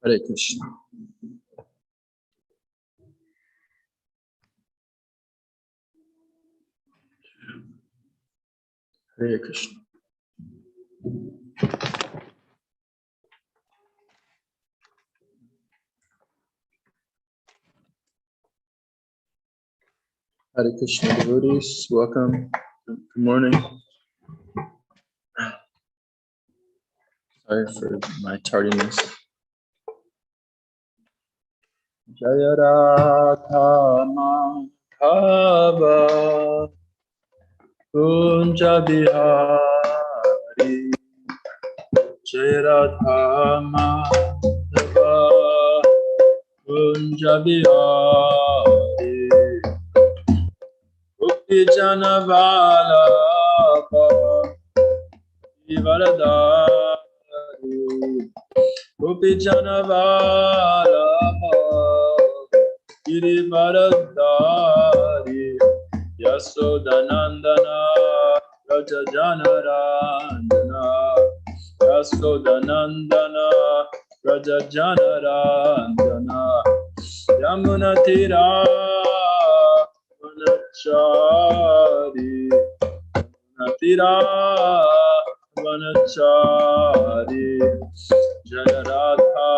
Hare Krishna. Hare Krishna. Hare Krishna devotees, welcome. Good morning. Sorry for my tardiness. Jaya Radha Madhava Kunja Bihari Jaya Radha Madhava Kunja Bihari Gopi Jana Vallabha Varadari Gopi Jana Vallabha Girivaradari Yasodanandana Raja Janarandana Yasodanandana Raja Janarandana Yamuna Tira Vanachari Natira Vanachari Jaya Radha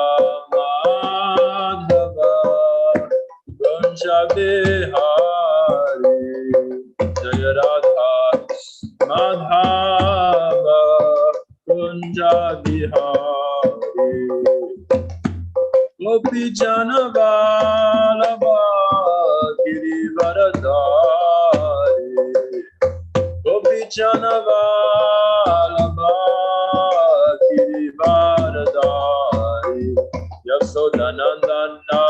Madhava Kunja Bihari Jaya Radha Madhava Kunja Bihari Gopi Jana Vallabha Girivaradari Gopi Jana Vallabha Girivaradari Yasodanandana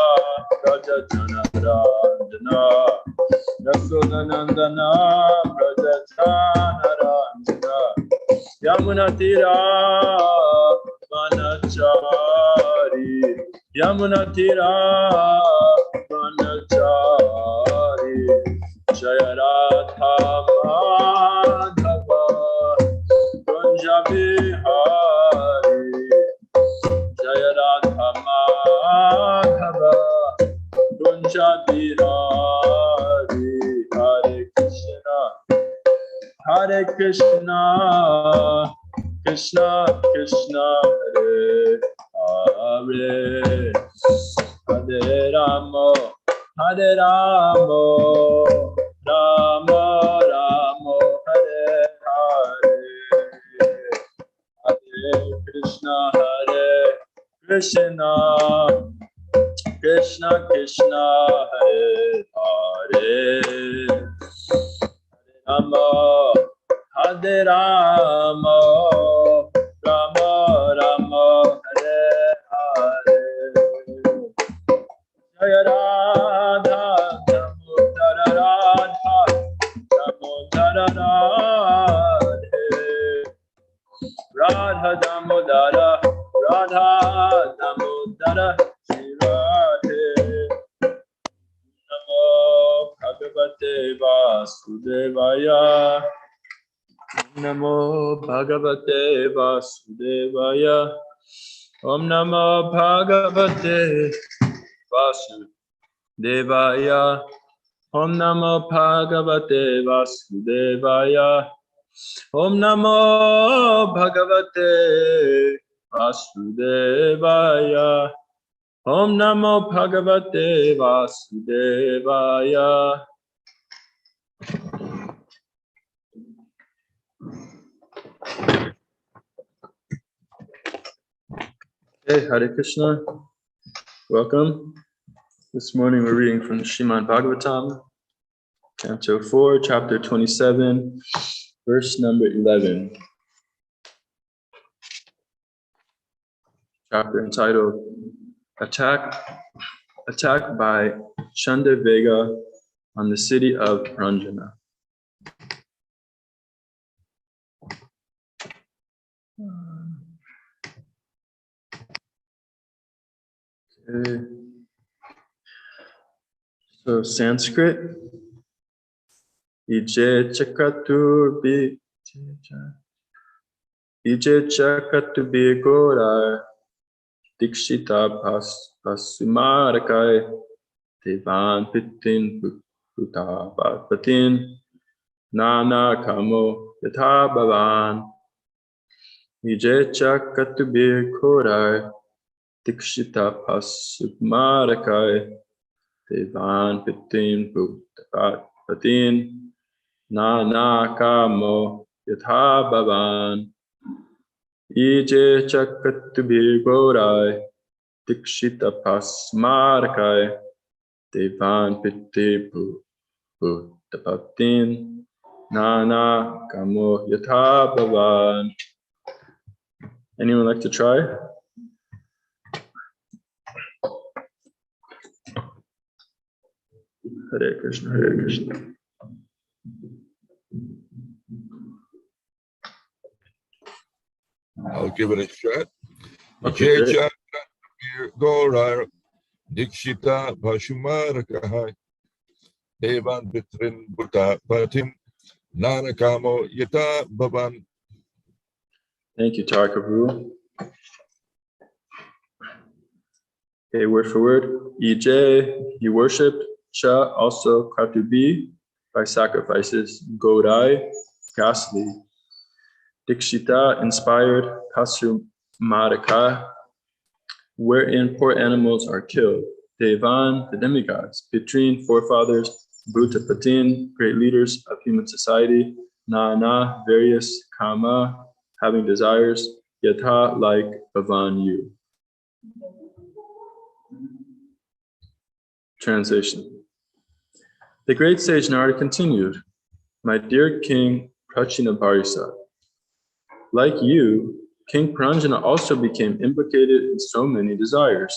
Raja Janarandana Yasodanandana Raja Janarandana Yamuna Tira Vanachari Yamuna Tira Vanachari Jaya Radha Madhava Kunja Bihari Jaya Radha Madhava Kunja Bihari Hare Krishna Hare Krishna Krishna Krishna Hare Hare Hare Rama Hare Rama Rama Rama Hare Hare Hare Krishna Krishna Krishna Krishna Hare Hare Rama Hare Rama Rama Rama Hare Hare Jaya Radha Damodara Radha Damodara Radhe Radha Damodara Radha Damodara Shri Radhe Namo Bhagavate Vasudevaya Namo Bhagavate Vasudevaya Om Namo Bhagavate Vasudevaya Om Namo Bhagavate Vasudevaya Om Namo Bhagavate Vasudevaya Om Namo Bhagavate Vasudevaya. Hey, Hare Krishna. Welcome. This morning we're reading from Srimad Bhagavatam, Canto 4, Chapter 27, verse number 11. Chapter entitled Attack by Chandavega on the city of Ranjana. Okay. So Sanskrit, Ije Chakatu Bigora Dikshita Pasumarakai Devan Pitin Puta Patin Nana Kamo Yatha Bhavan Vijecha Katubir Korai Dikshita Pasumarakai Devan Pitin Puta Patin Nana Kamo Yatha Bhavan Ije Chakatubir Korai Dikshita Pasumarakai Devan Pitin Puttapatin Nana Kamo Yatha Bhavan. Anyone like to try? Hare Krishna, Hare Krishna. I'll give it a shot. Okay, great. Gaurar Dikshita Pashumarakahai Devan Pitrin Bhuta Patim Nanakamo Yata Bhavan. Thank you, Tarkavu. Okay, word for word. Ej, he worshipped. Cha, also Kratubi, by sacrifices. Godai, ghastly. Dikshita, inspired. Pasumaraka, wherein poor animals are killed. Devan, the demigods. Pitrin, forefathers. Bhuta Patin, great leaders of human society. Na, various. Kama, having desires. Yatha, like. Bhavan, you. Translation. The great sage Narada continued, my dear King Prachinabarisa, like you, King Pranjana also became implicated in so many desires.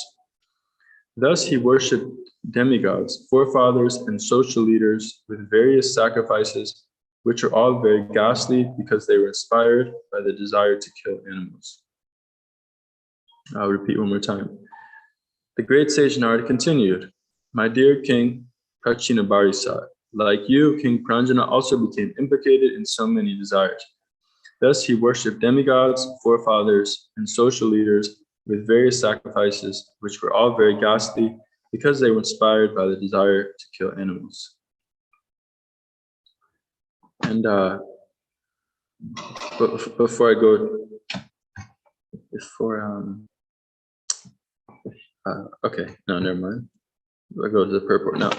Thus he worshipped demigods, forefathers, and social leaders with various sacrifices, which are all very ghastly because they were inspired by the desire to kill animals. I'll repeat one more time. The great sage Narada continued, my dear King Prachinabarisa, like you, King Pranjana also became implicated in so many desires. Thus he worshipped demigods, forefathers, and social leaders with various sacrifices, which were all very ghastly because they were inspired by the desire to kill animals. And before I go, okay, no, never mind. I'll go to the purport now.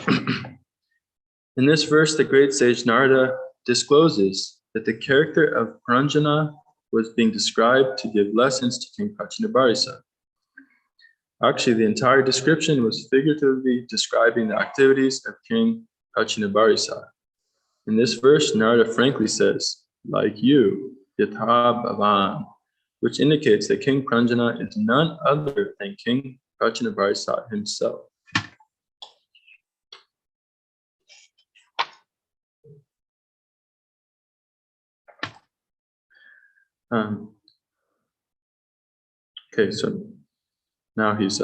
In this verse, the great sage Narada discloses that the character of Pranjana was being described to give lessons to King Prachinabarisa. Actually, the entire description was figuratively describing the activities of King Prachinabarisa. In this verse, Narada frankly says, like you, Yatha Bhavan, which indicates that King Pranjana is none other than King Prachinabarisa himself. Okay, so now he's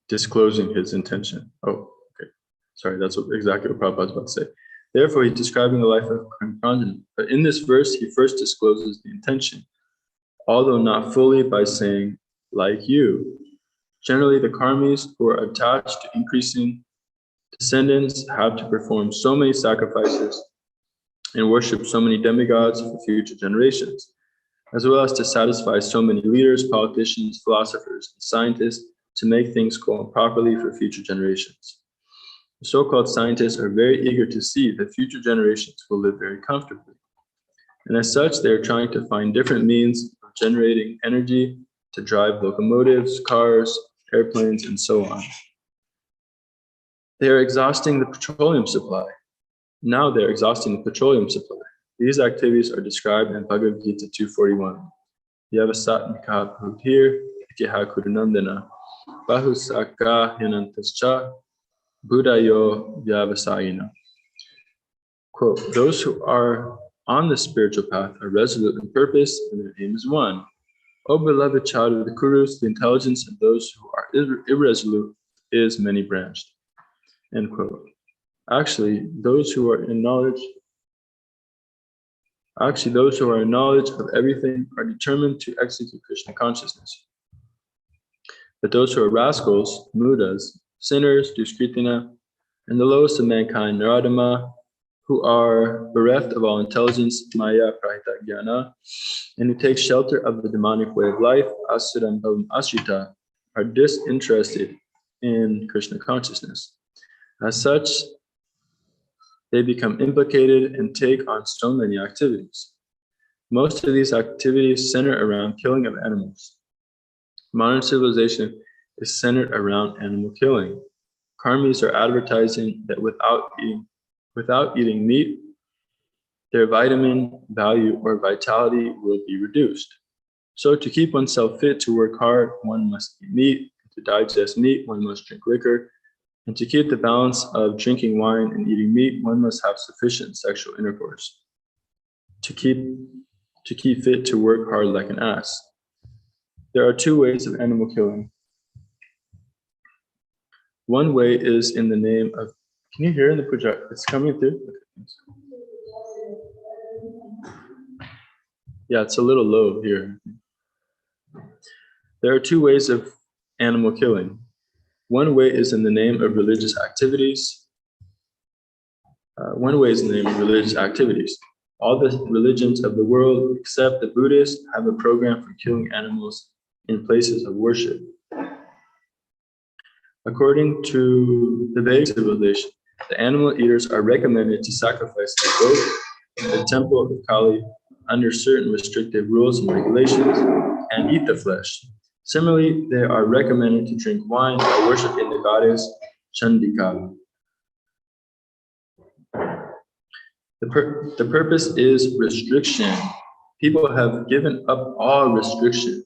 disclosing his intention. Oh, okay. Sorry, that's exactly what Prabhupada was about to say. Therefore, he's describing the life of King Pranjana. But in this verse, he first discloses the intention, although not fully by saying, like you. Generally, the karmis who are attached to increasing descendants have to perform so many sacrifices and worship so many demigods for future generations, as well as to satisfy so many leaders, politicians, philosophers, and scientists to make things go on properly for future generations. The so-called scientists are very eager to see that future generations will live very comfortably. And as such, they are trying to find different means of generating energy to drive locomotives, cars, airplanes, and so on. They are exhausting the petroleum supply. Now they're exhausting the petroleum supply. These activities are described in Bhagavad Gita 241. Yavasatmika bhutir itiha kurunandana bahusaka hinantascha buddhayo vyavasayina. Quote, those who are on the spiritual path are resolute in purpose and their aim is one. O beloved child of the Kurus, the intelligence of those who are irresolute is many-branched. End quote. Actually, those who are in knowledge of everything are determined to execute Krishna consciousness. But those who are rascals, mudas, sinners, duskritina, and the lowest of mankind, naradama, who are bereft of all intelligence, maya prahita jnana, and who take shelter of the demonic way of life, asuram bhavam ashrita, are disinterested in Krishna consciousness. As such, they become implicated and take on so many activities. Most of these activities center around killing of animals. Modern civilization is centered around animal killing. Karmis are advertising that without eating meat, their vitamin value or vitality will be reduced. So to keep oneself fit to work hard, one must eat meat. To digest meat, one must drink liquor. And to keep the balance of drinking wine and eating meat, one must have sufficient sexual intercourse. To keep fit to work hard like an ass. There are two ways of animal killing. One way is in the name of, can you hear in the project? It's coming through? Yeah, it's a little low here. There are two ways of animal killing. One way is in the name of religious activities. All the religions of the world, except the Buddhists, have a program for killing animals in places of worship. According to the Vedic civilization, the animal eaters are recommended to sacrifice a goat in the temple of Kali under certain restrictive rules and regulations and eat the flesh. Similarly, they are recommended to drink wine by worshiping the goddess Chandika. The purpose is restriction. People have given up all restriction.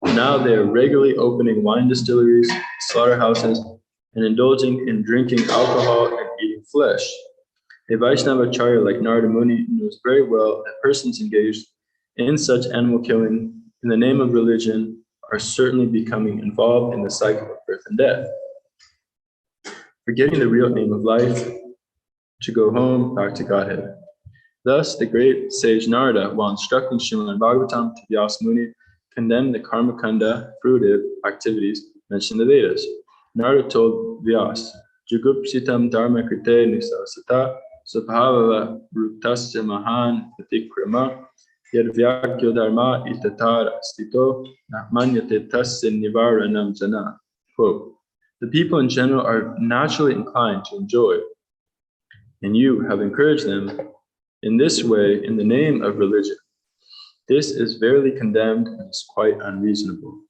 Now they are regularly opening wine distilleries, slaughterhouses, and indulging in drinking alcohol and eating flesh. A Vaishnavacharya like Narada Muni knows very well that persons engaged in such animal killing in the name of religion are certainly becoming involved in the cycle of birth and death, forgetting the real aim of life, to go home, back to Godhead. Thus, the great sage Narada, while instructing Srimad Bhagavatam to Vyasa Muni, condemned the karma kanda, fruitive activities mentioned in the Vedas. Narada told Vyasa, Jugupsitam dharma krite nisasata sabhava ruktasya mahan patikrama yadvyakyo dharma itatar astito manyate tasya nivaranam jana. Quote, the people in general are naturally inclined to enjoy, and you have encouraged them in this way in the name of religion. This is verily condemned and is quite unreasonable.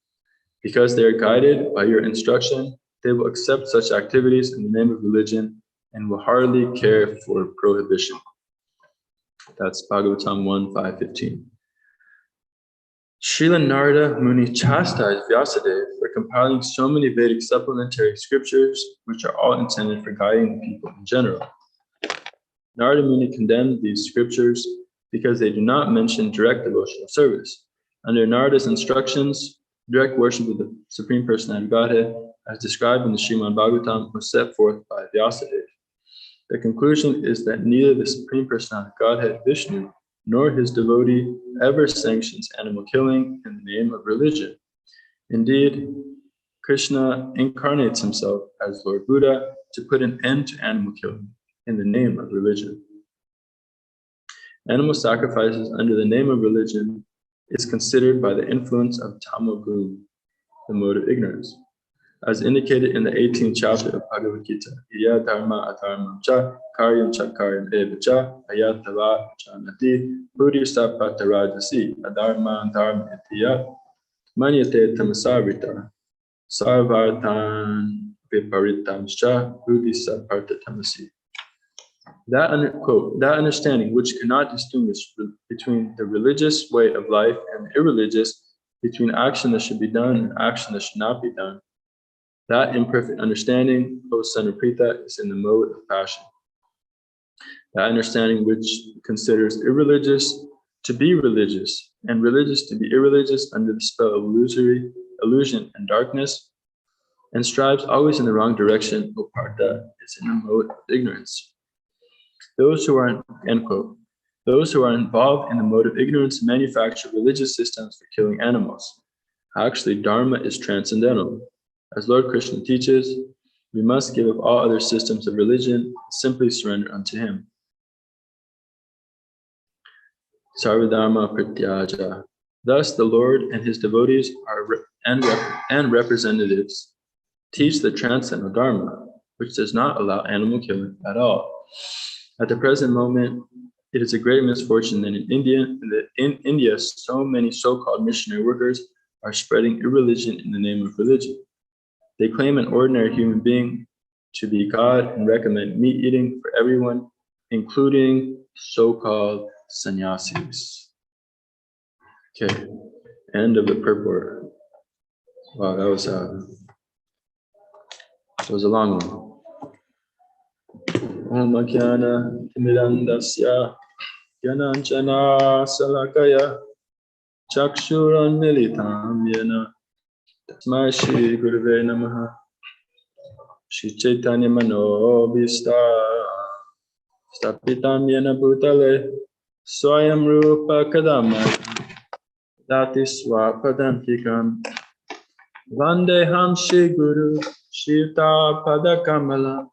Because they are guided by your instruction, they will accept such activities in the name of religion and will hardly care for prohibition. That's Bhagavatam 1.5.15. Srila Narada Muni chastised Vyasadeva for compiling so many Vedic supplementary scriptures, which are all intended for guiding the people in general. Narada Muni condemned these scriptures because they do not mention direct devotional service. Under Narada's instructions, direct worship of the Supreme Personality of Godhead, as described in the Srimad Bhagavatam, was set forth by Vyasadeva. The conclusion is that neither the Supreme Personality of Godhead, Vishnu, nor his devotee ever sanctions animal killing in the name of religion. Indeed, Krishna incarnates himself as Lord Buddha to put an end to animal killing in the name of religion. Animal sacrifices under the name of religion is considered by the influence of tamagun, the mode of ignorance. As indicated in the 18th chapter of Bhagavad Gita, iya dharma adharmam cha karyam cha karyam eva cha ayatava chanati purisa patarajasi adharma dharma itiya manyate tamasarita sarvartan viparitam cha buddhisa partatamasi. That understanding, which cannot distinguish between the religious way of life and the irreligious, between action that should be done and action that should not be done, that imperfect understanding, O son of Prita, is in the mode of passion. That understanding which considers irreligious to be religious and religious to be irreligious under the spell of illusion and darkness, and strives always in the wrong direction, O Partha, is in the mode of ignorance. Those who are, end quote, those who are involved in the mode of ignorance manufacture religious systems for killing animals. Actually, Dharma is transcendental. As Lord Krishna teaches, we must give up all other systems of religion and simply surrender unto him. Sarvadharma Prityaja. Thus, the Lord and his devotees and representatives teach the transcendental Dharma, which does not allow animal killing at all. At the present moment, it is a great misfortune that in India, so many so-called missionary workers are spreading irreligion in the name of religion. They claim an ordinary human being to be God and recommend meat eating for everyone, including so-called sannyasis. Okay, end of the purport. Wow, that was a long one. Om Ajnana Timidam Dasya Gyananjana Salakaya Chakshuran Militam Yena Tasmai Shri Gurave Namaha Shri Chaitanya Manobhista Stapitam Yena Bhutale Swayam Rupa Kadamaya Dati Swapadantikam Vandeham Shri Guru Shivta Padakamala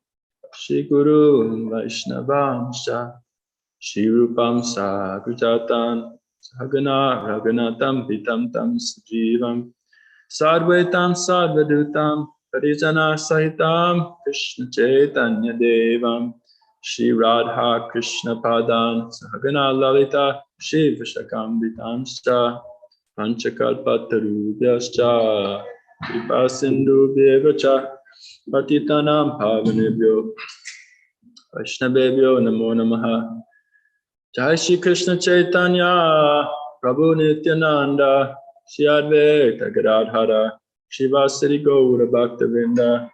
Shri Guru Vaishnavamsha Shri Rupam Sagrujatan Sahagana Raghunatam Vitam Tam Sajivam Sarvetam Sarvadutam Parijana Sahitam Krishna Chaitanya Devam Shri Radha Krishna Padan Sahagana Lalita Shri Vishakam Vitamscha Panchakalpatarubhyascha Kripa Sindhu Bhevacha Patitanam Pavanebhyo Vaishnavebhyo Namo Namaha. Jai Shri Krishna Chaitanya Prabhu Nityananda Shri Advaita Gadadhara Shivasari Gaura Bhaktavinda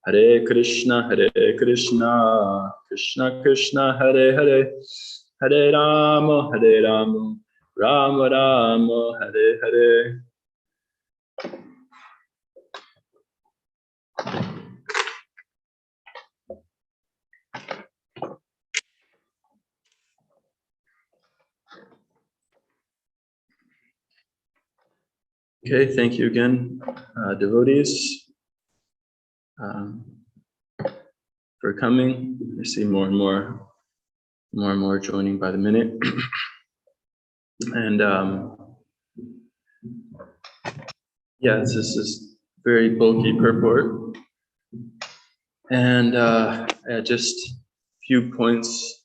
Hare Krishna Krishna Krishna Hare Hare Hare Rama Rama Rama Hare Hare. Okay, thank you again, devotees, for coming. I see more and more joining by the minute. And yes, this is very bulky purport. And just a few points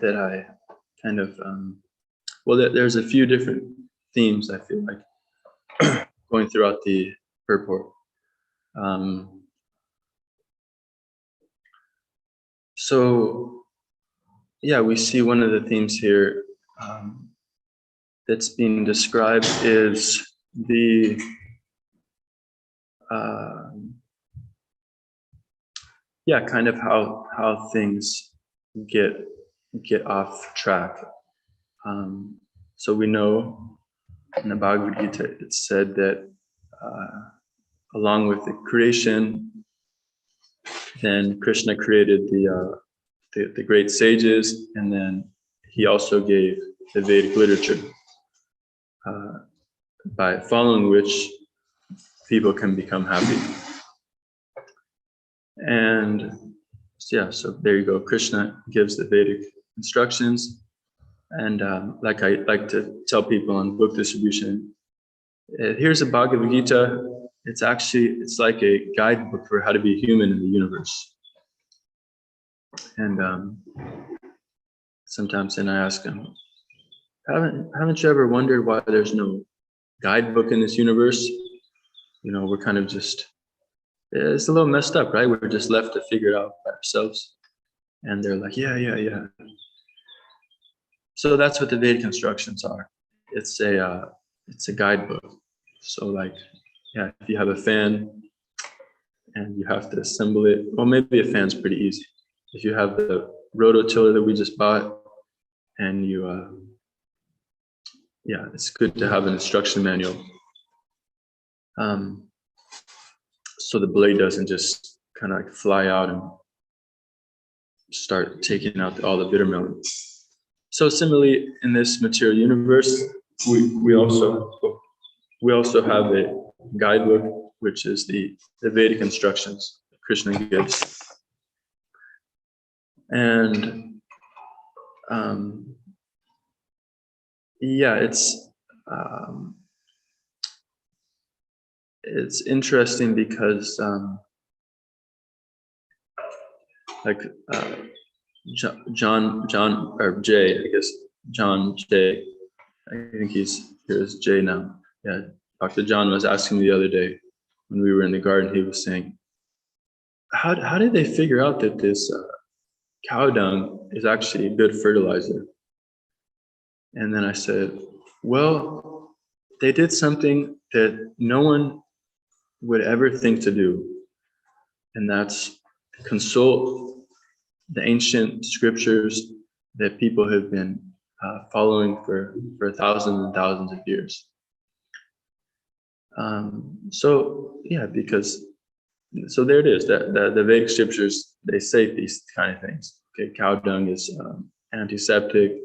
that I kind of, there's a few different themes I feel like going throughout the purport. So, yeah, we see one of the themes here that's being described is the kind of how things get off track. So we know in the Bhagavad Gita it's said that along with the creation, then Krishna created the great sages, and then he also gave the Vedic literature, by following which people can become happy. And so there you go. Krishna gives the Vedic instructions, and like I like to tell people on book distribution, here's a Bhagavad Gita. It's like a guidebook for how to be human in the universe. And sometimes then I ask them, haven't you ever wondered why there's no guidebook in this universe? You know, we're kind of just, it's a little messed up, right? We're just left to figure it out by ourselves. And they're like, yeah. So that's what the Vedic instructions are. It's a guidebook. So like, if you have a fan and you have to assemble it, well, maybe a fan's pretty easy. If you have the rototiller that we just bought, and you, it's good to have an instruction manual. So the blade doesn't just kind of like fly out and start taking out all the bitter melon. So similarly, in this material universe, we also have a guidebook which is the Vedic instructions that Krishna gives. And it's interesting because John or Jay, I guess John Jay, I think here's Jay now. Yeah, Dr. John was asking me the other day when we were in the garden. He was saying, how did they figure out that this cow dung is actually a good fertilizer? And then I said, well, they did something that no one would ever think to do, and that's consult the ancient scriptures that people have been following for thousands and thousands of years. So there it is. That the Vedic scriptures, they say these kind of things. Okay, cow dung is antiseptic.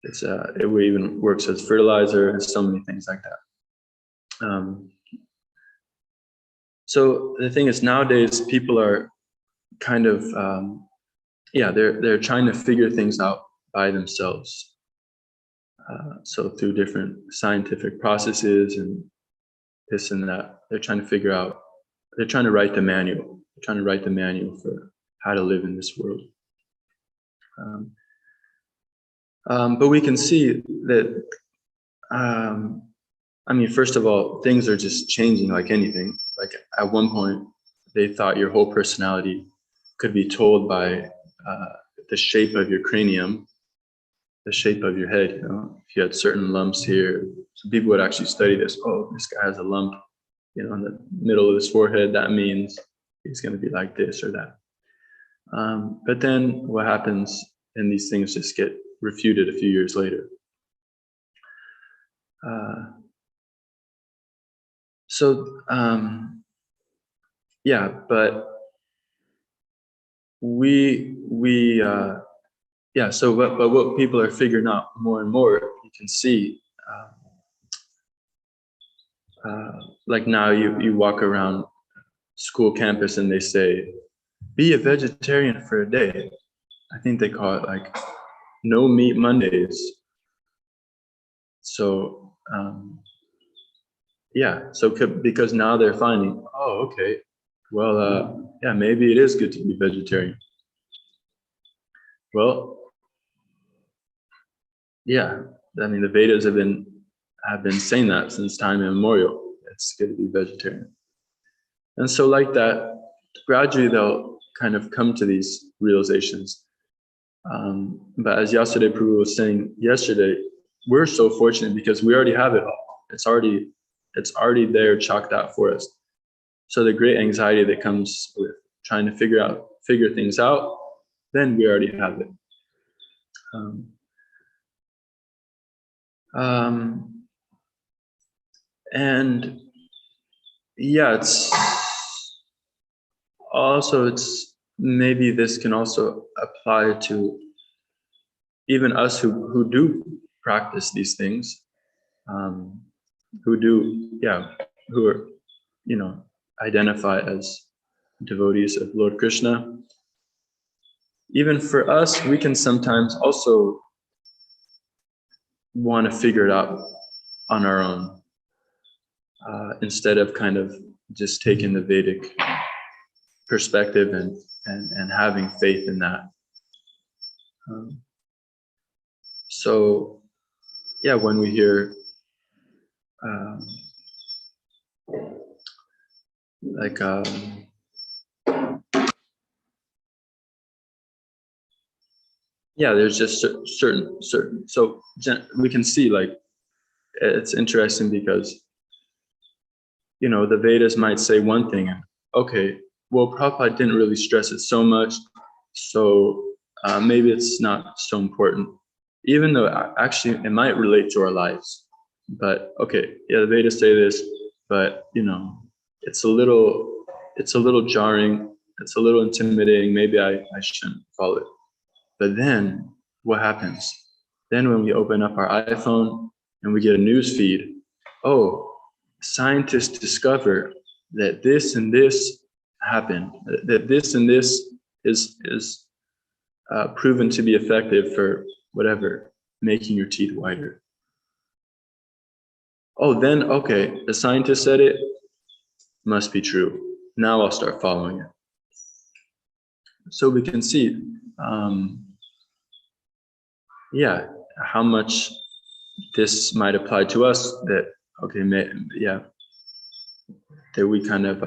It even works as fertilizer and so many things like that. So the thing is, nowadays people are kind of they're trying to figure things out by themselves. So through different scientific processes and this and that, they're trying to write the manual. They're trying to write the manual for how to live in this world. But we can see that, first of all, things are just changing like anything. Like at one point, they thought your whole personality could be told by the shape of your cranium, the shape of your head. If you had certain lumps here, some people would actually study this. Oh, this guy has a lump, in the middle of his forehead. That means he's going to be like this or that. But then what happens, and these things just get refuted a few years later. But but what people are figuring out more and more, you can see, like now you walk around school campus and they say, be a vegetarian for a day. I think they call it like no meat Mondays. So because now they're finding, oh, okay, well, maybe it is good to be vegetarian. Well, the Vedas have been saying that since time immemorial. It's good to be vegetarian. And so like that, gradually they'll kind of come to these realizations. But as Yesterday Prabhu was saying yesterday, we're so fortunate because we already have it all. It's already there, chalked out for us. So the great anxiety that comes with trying to figure things out, then we already have it. It's maybe this can also apply to even us who do practice these things, who are, identify as devotees of Lord Krishna. Even for us, we can sometimes also want to figure it out on our own, instead of kind of just taking the Vedic perspective and having faith in that. When we hear there's just certain. So we can see, like, it's interesting because, the Vedas might say one thing, and okay, well, Prabhupada didn't really stress it so much, so maybe it's not so important, even though actually it might relate to our lives. But okay, the Vedas say this, but it's a little jarring, it's a little intimidating. Maybe I shouldn't follow it. But then what happens? Then when we open up our iPhone and we get a news feed, oh, scientists discover that this and this happened, that this and this is proven to be effective for whatever, making your teeth whiter. Oh, then, okay, the scientist said it, must be true. Now I'll start following it. So we can see, how much this might apply to us, that, okay, that we kind of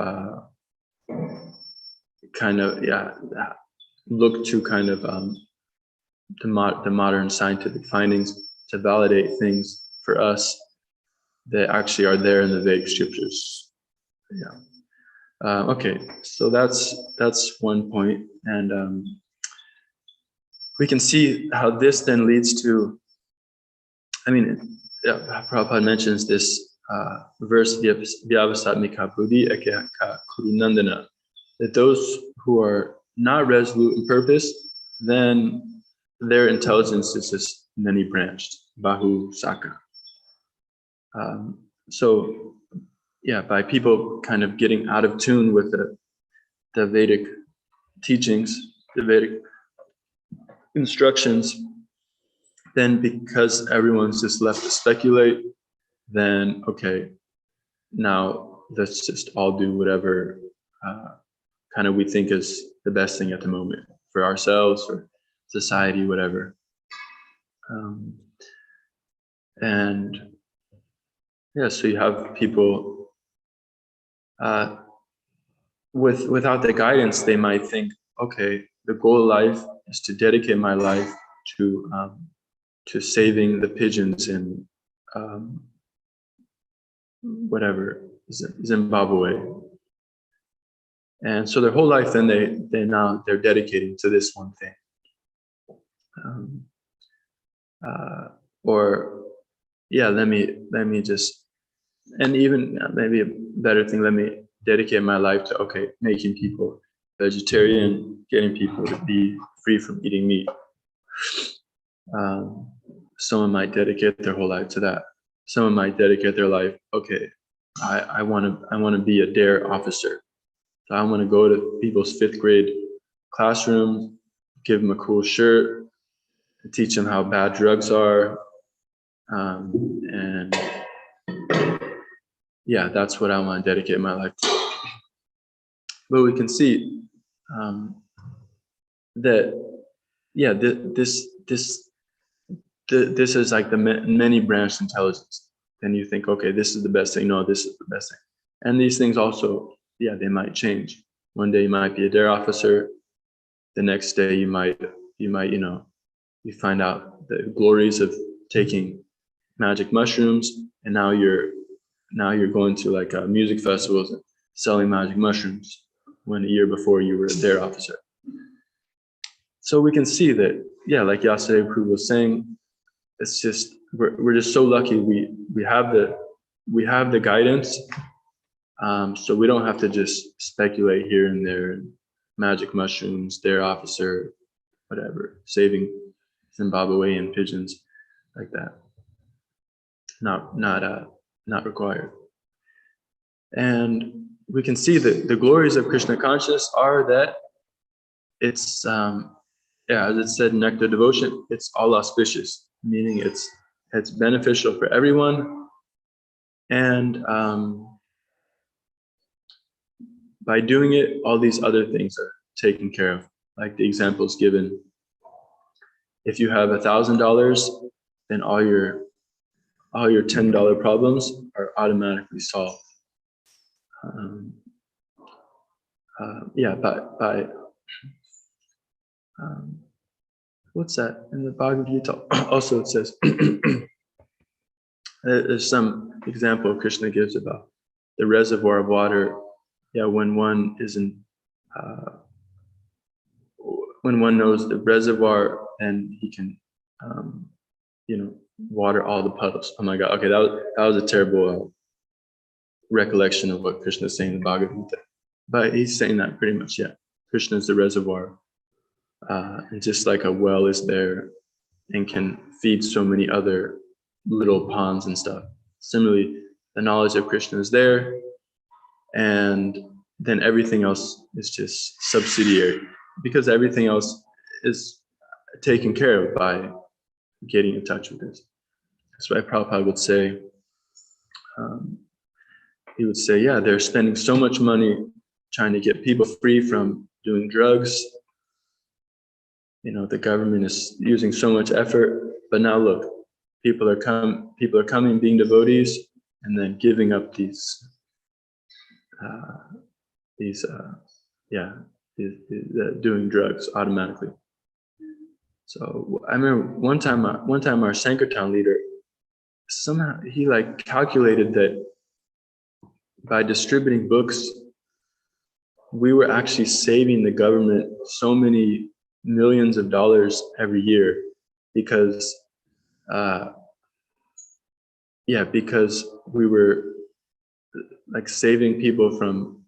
look to kind of the modern scientific findings to validate things for us that actually are there in the Vedic scriptures. Okay, so that's one point, and we can see how this then leads to. Prabhupada mentions this verse, Vyavasatmika buddhi ekeka kurunandana, that those who are not resolute in purpose, then their intelligence is just many branched, bahu saka. By people kind of getting out of tune with the Vedic teachings, the Vedic instructions, then because everyone's just left to speculate, then okay, now let's just all do whatever kind of we think is the best thing at the moment for ourselves, for society, whatever. So you have people without the guidance, they might think, okay, the goal of life is to dedicate my life to saving the pigeons in Zimbabwe. And so their whole life, then they're dedicating to this one thing. Let me just, and even maybe a better thing, let me dedicate my life to, making people vegetarian, getting people to be free from eating meat. Someone might dedicate their whole life to that. Someone might dedicate their life, I want to be a DARE officer. So I want to go to people's 5th grade classroom, give them a cool shirt, teach them how bad drugs are, that's what I want to dedicate my life to. But we can see that this is like the many branched intelligence. Then you think, okay, this is the best thing. No, this is the best thing. And these things also, they might change. One day you might be a DARE officer. The next day you might, you find out the glories of taking magic mushrooms, and now you're going to like music festivals and selling magic mushrooms, when a year before you were a DARE officer. So we can see that, like Yasadeva Prabhu was saying, it's just we're just so lucky we have the guidance, so we don't have to just speculate here and there, magic mushrooms, DARE officer, whatever, saving Zimbabwean pigeons, like that. Not required. And we can see that the glories of Krishna consciousness are that it's as it said in Nectar Devotion, it's all auspicious, meaning it's beneficial for everyone, and by doing it, all these other things are taken care of, like the examples given. If you have $1,000, then all your $10 problems are automatically solved. What's that in the Bhagavad Gita? Also, it says there's some example Krishna gives about the reservoir of water. When one when one knows the reservoir, then he can, water all the puddles. Oh my God! Okay, that was a terrible recollection of what Krishna is saying in the Bhagavad Gita. But he's saying that pretty much, Krishna is the reservoir. And just like a well is there and can feed so many other little ponds and stuff. Similarly, the knowledge of Krishna is there, and then everything else is just subsidiary, because everything else is taken care of by getting in touch with this. That's why Prabhupada would say, he would say, yeah, they're spending so much money trying to get people free from doing drugs. You know, the government is using so much effort, but now look, people are coming, being devotees, and then giving up these doing drugs automatically. So I remember one time our Sankirtan leader, somehow he like calculated that by distributing books, we were actually saving the government so many millions of dollars every year, because we were like saving people from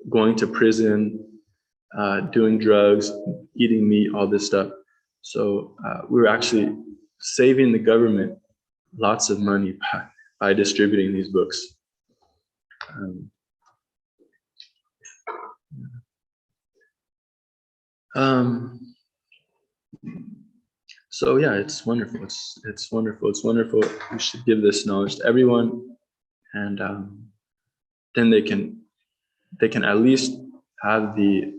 going to prison, doing drugs, eating meat, all this stuff. So we were actually saving the government lots of money by distributing these books. So yeah, it's wonderful. It's wonderful. It's wonderful. We should give this knowledge to everyone, and then they can at least have the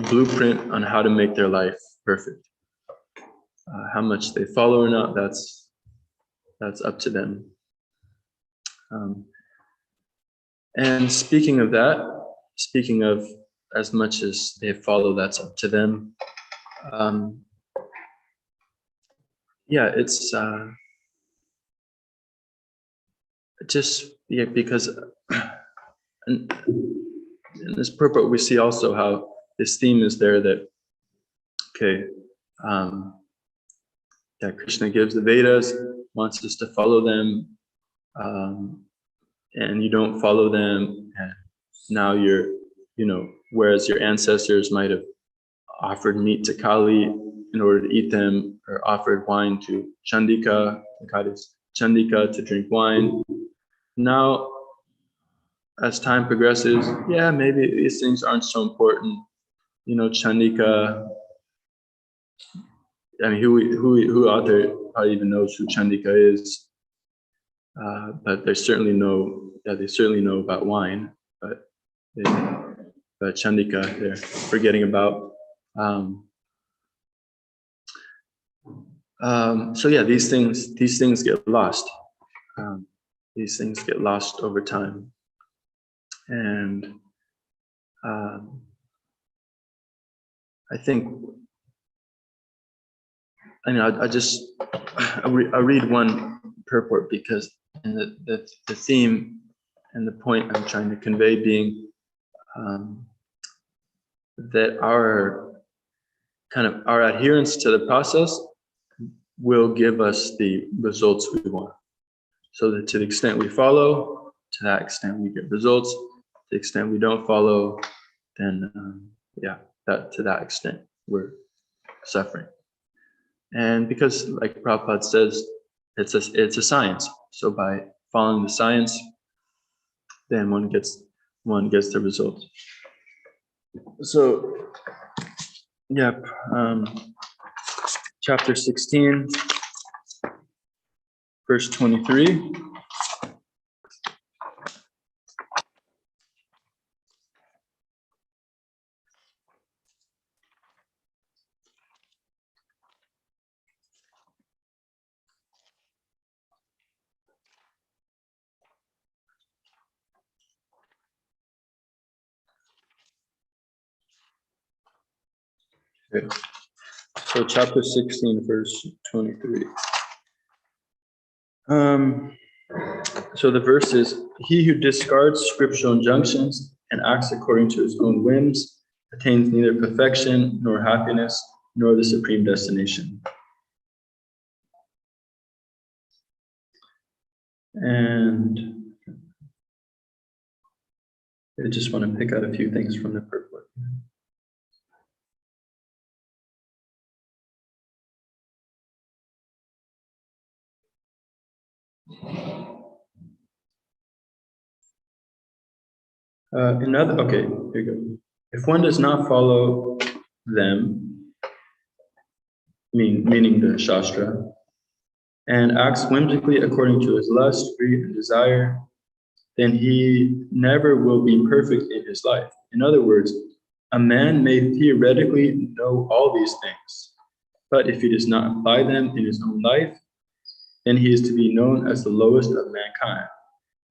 blueprint on how to make their life perfect. How much they follow or not, that's up to them. And speaking of as much as they follow, that's up to them. It's because in this purport we see also how this theme is there that that Krishna gives the Vedas, wants us to follow them, and you don't follow them, and now whereas your ancestors might have offered meat to Kali in order to eat them, or offered wine to Chandika, the goddess Chandika, to drink wine. Now, as time progresses, maybe these things aren't so important. Chandika, I mean, who out there probably even knows who Chandika is? But they certainly know about wine, but Chandika they're forgetting about. These things get lost. These things get lost over time, and I think. I'll read one purport, because the theme and the point I'm trying to convey being that our adherence to the process will give us the results we want. So that to the extent we follow, to that extent we get results. To the extent we don't follow, then to that extent we're suffering. And because, like Prabhupada says, it's a science. So by following the science, then one gets the results. So, chapter 16, verse 23. Okay. So chapter 16, verse 23. So the verse is, he who discards scriptural injunctions and acts according to his own whims attains neither perfection nor happiness nor the supreme destination. And I just want to pick out a few things from the purport. Okay, here you go. If one does not follow them, meaning the Shastra, and acts whimsically according to his lust, greed, and desire, then he never will be perfect in his life. In other words, a man may theoretically know all these things, but if he does not apply them in his own life, then he is to be known as the lowest of mankind.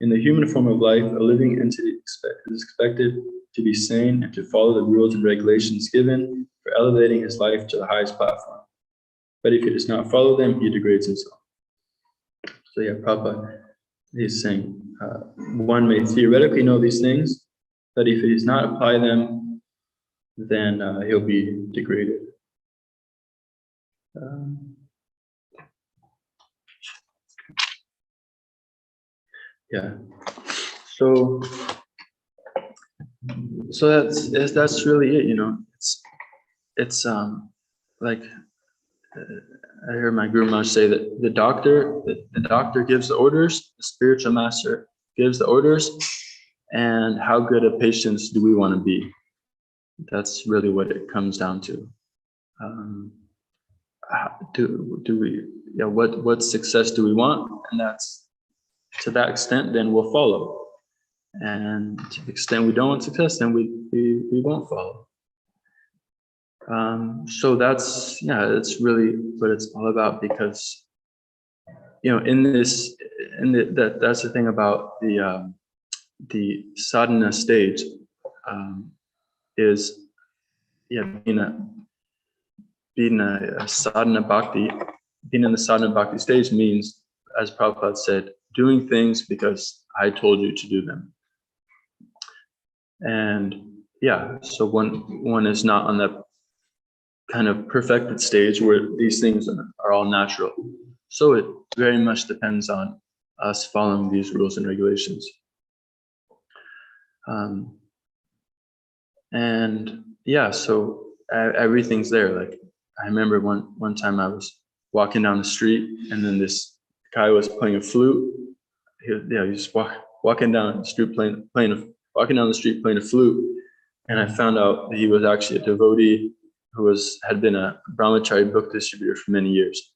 In the human form of life, a living entity is expected to be sane and to follow the rules and regulations given for elevating his life to the highest platform. But if he does not follow them, he degrades himself. So yeah, Prabhupada is saying one may theoretically know these things, but if he does not apply them, then he'll be degraded. Yeah. So that's really it. You know, it's like I heard my Guru Maharaj say that the doctor gives the orders, the spiritual master gives the orders, and how good a patients do we want to be? That's really what it comes down to. What success do we want? And that's to that extent, then we'll follow. And to the extent we don't want success, then we won't follow. So that's really what it's all about, because that's the thing about the sadhana stage, is being a sadhana bhakti. Being in the sadhana bhakti stage means, as Prabhupada said, doing things because I told you to do them. And so one is not on that kind of perfected stage where these things are all natural. So it very much depends on us following these rules and regulations. So everything's there. Like I remember one time I was walking down the street, and then this guy was playing a flute. He was walking down the street walking down the street playing a flute, and I found out that he was actually a devotee who had been a brahmachari book distributor for many years,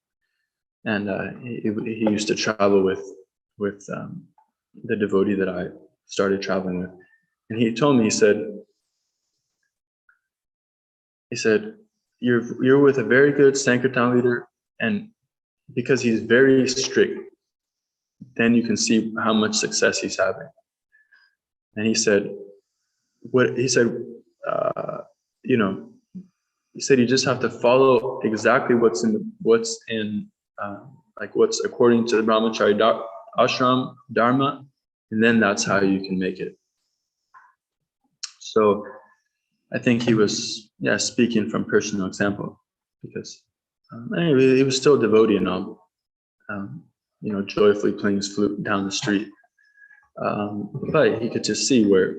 and he used to travel with the devotee that I started traveling with, and he told me, he said, you're with a very good Sankirtan leader, and because he's very strict, then you can see how much success he's having. And he said, you just have to follow exactly what's according to the brahmachari ashram dharma, and then that's how you can make it. So I think he was speaking from personal example, because anyway, he was still a devotee and all, joyfully playing his flute down the street. But he could just see where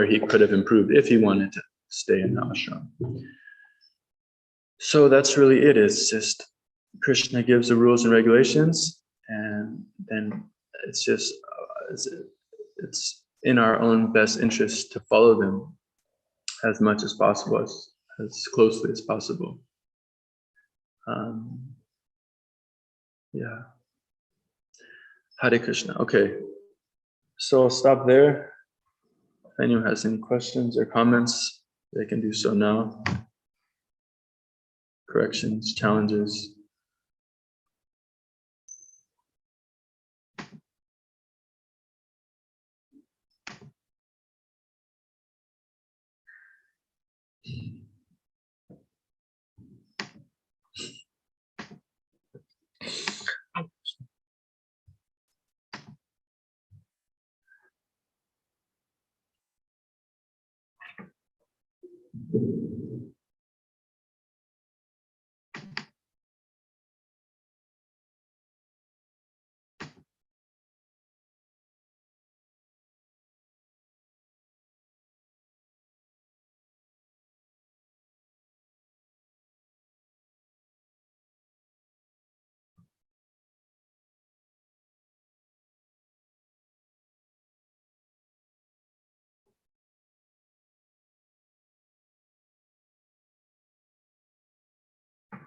he could have improved if he wanted to stay in the ashram. So that's really it. It's just Krishna gives the rules and regulations, and then it's just it's in our own best interest to follow them as much as possible, as closely as possible. Hare Krishna. Okay, so I'll stop there. If anyone has any questions or comments, they can do so now. Corrections, challenges.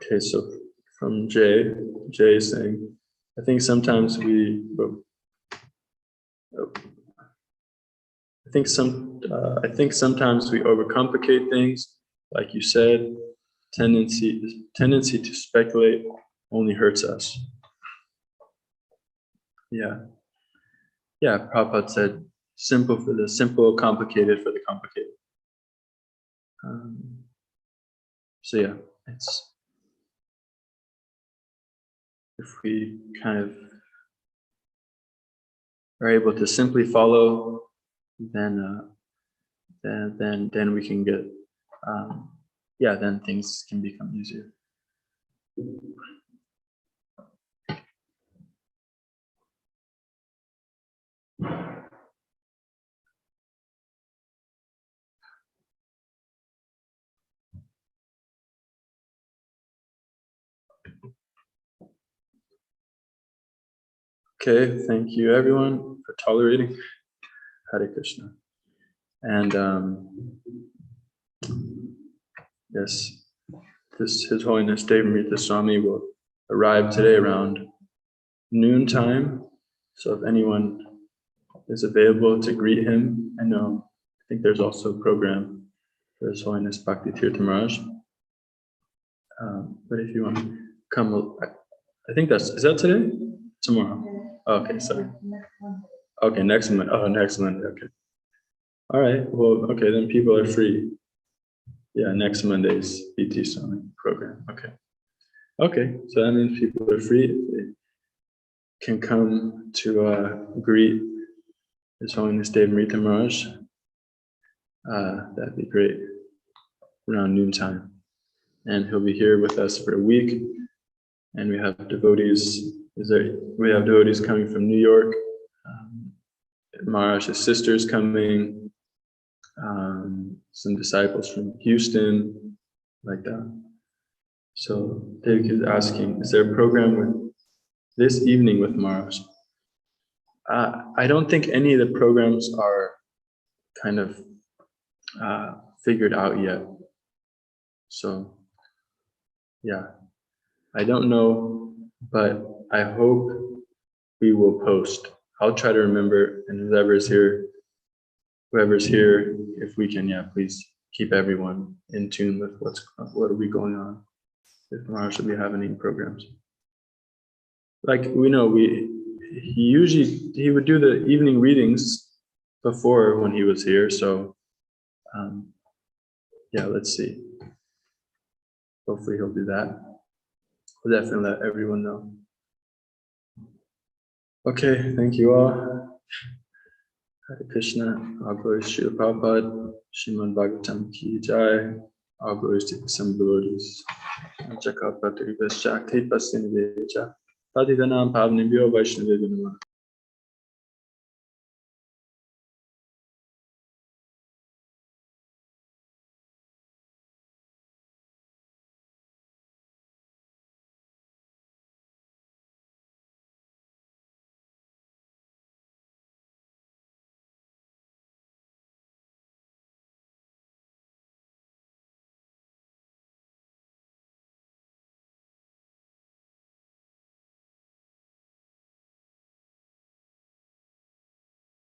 Okay, so from Jay is saying, I think sometimes we overcomplicate things. Like you said, tendency to speculate only hurts us. Yeah. Prabhupada said, simple for the simple, complicated for the complicated. So yeah, if we kind of are able to simply follow, then we can get, then things can become easier. Okay, thank you everyone for tolerating. Hare Krishna. And yes, His Holiness Devamrita Swami will arrive today around noontime. So if anyone is available to greet him, I think there's also a program for His Holiness Bhakti Tirtha Maharaj. But if you want to come, I think is that today? Tomorrow. Okay, sorry. Okay, next month. Oh, next Monday. Okay. All right. Well, okay, then people are free. Yeah, next Monday's BT Swami program. Okay. Okay, so that means people are free. If they can come to greet His Holiness Devamrita Maharaj, that'd be great. Around noontime. And he'll be here with us for a week. And we have devotees. We have devotees coming from New York. Maharaj's sister is coming. Some disciples from Houston, like that. So David is asking, is there a program with this evening with Maharaj? I don't think any of the programs are kind of figured out yet. So yeah, I don't know, but I hope we will post. I'll try to remember, and whoever's here, if we can, please keep everyone in tune with what are we going on. If Maharaj will be having any programs. Like we know, he would do the evening readings before when he was here. So let's see. Hopefully he'll do that. We'll definitely let everyone know. Okay, thank you all. Hare Krishna, all glories to Srila Prabhupada, Srimad Bhagavatam ki jai, all glories to the assembled devotees. Chakapatri Vasyakti Pasinivecha, Patidanam Pavnibhyo Vaishnavibhinama.